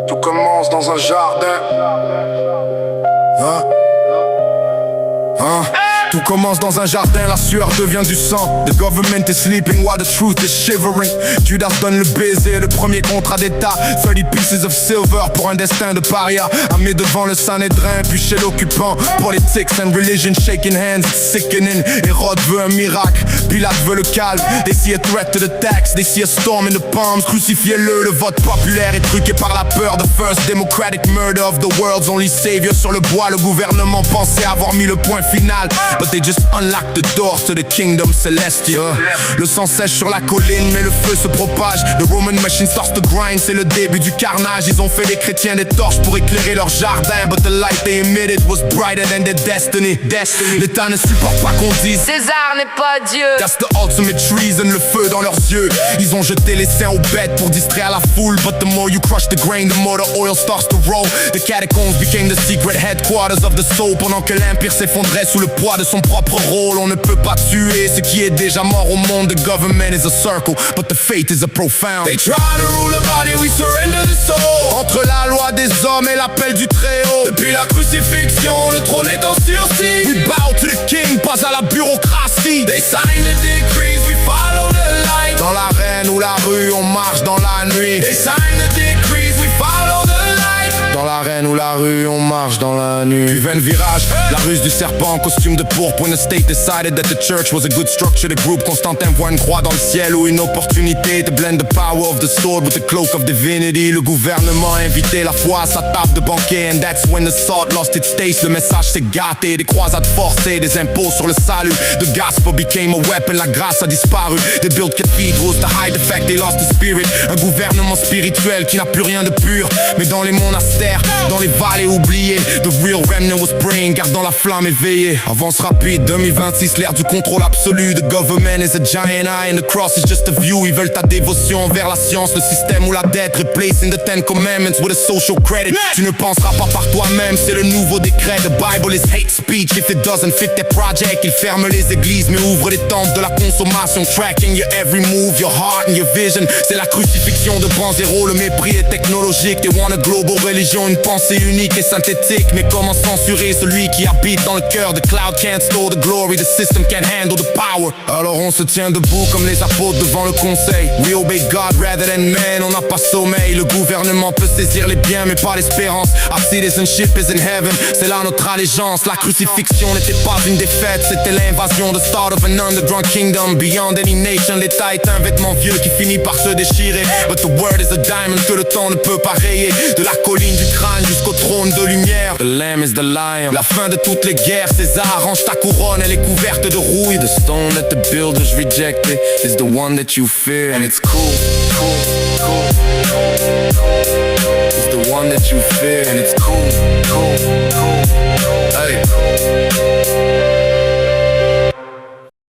Tout commence dans un jardin. Tout commence dans un jardin, la sueur devient du sang. The government is sleeping while the truth is shivering. Judas donne le baiser, le premier contrat d'état. 30 pieces of silver pour un destin de paria. Armé devant le Sanhédrin, puis chez l'occupant. Politics and religion shaking hands, it's sickening. Hérode veut un miracle, Pilate veut le calme. They see a threat to the tax, they see a storm in the palms. Crucifiez-le, le vote populaire est truqué par la peur. The first democratic murder of the world's only savior. Sur le bois, le gouvernement pensait avoir mis le point final, but they just unlocked the doors to the kingdom celestial. Le sang sèche sur la colline, mais le feu se propage. The Roman machine starts to grind, c'est le début du carnage. Ils ont fait les chrétiens des torches pour éclairer leur jardin, but the light they emitted was brighter than their destiny. L'État ne supporte pas qu'on dise César n'est pas Dieu. That's the ultimate treason, le feu dans leurs yeux. Ils ont jeté les saints aux bêtes pour distraire la foule, but the more you crush the grain, the more the oil starts to roll. The catacombs became the secret headquarters of the soul. Pendant que l'empire s'effondrait sous le poids de son propre rôle. On ne peut pas tuer ce qui est déjà mort au monde. The government is a circle, but the fate is a profound. They try to rule the body, we surrender the soul. Entre la loi des hommes et l'appel du Très-Haut. Depuis la crucifixion, le trône est en sursis. We bow to the king, pas à la bureaucratie. They sign the decrees, we follow the light. Dans l'arène ou la rue, on marche dans la nuit. They sign the decrees, we follow the light. Dans l'arène ou la rue, on marche dans la nuit. Puis 20 virages, la ruse du serpent en costume de pourpre. When the state decided that the church was a good structure, the group Constantin voit une croix dans le ciel ou une opportunité to blend the power of the sword with the cloak of divinity. Le gouvernement a invité la foi à sa table de banquet, and that's when the sword lost its taste. Le message s'est gâté, des croisades forcées, des impôts sur le salut. The gospel became a weapon, la grâce a disparu. They built cathedrals to hide the fact they lost the spirit. Un gouvernement spirituel qui n'a plus rien de pur. Mais dans les monastères, dans les vallées oubliées, the real remnant was praying, gardant la flamme éveillée. Avance rapide, 2026, l'ère du contrôle absolu. The government is a giant eye and the cross is just a view. Ils veulent ta dévotion vers la science, le système ou la dette. Replacing the 10 commandments with a social credit. Tu ne penseras pas par toi-même, c'est le nouveau décret. The Bible is hate speech if it doesn't fit their project. Ils ferment les églises mais ouvrent les temples de la consommation. Tracking your every move, your heart and your vision. C'est la crucifixion de Pan Zéro, le mépris est technologique. They want a global religion, une pensée unique et synthétique. Mais comment censurer celui qui habite dans le cœur? The cloud can't store the glory, the system can't handle the power. Alors on se tient debout comme les apôtres devant le conseil. We obey God rather than men, on n'a pas sommeil. Le gouvernement peut saisir les biens mais pas l'espérance. Our citizenship is in heaven, c'est là notre allégeance. La crucifixion n'était pas une défaite, c'était l'invasion, the start of an underground kingdom. Beyond any nation, l'état est un vêtement vieux qui finit par se déchirer. But the word is a diamond que le temps ne peut pas rayer. De la colline du crâne jusqu'au trône de lumière, the lamb is the lion. La fin de toutes les guerres, César, range ta couronne, elle est couverte de rouille. The stone that the builders rejected is the one that you fear. And it's cool. It's the one that you fear. And it's cool.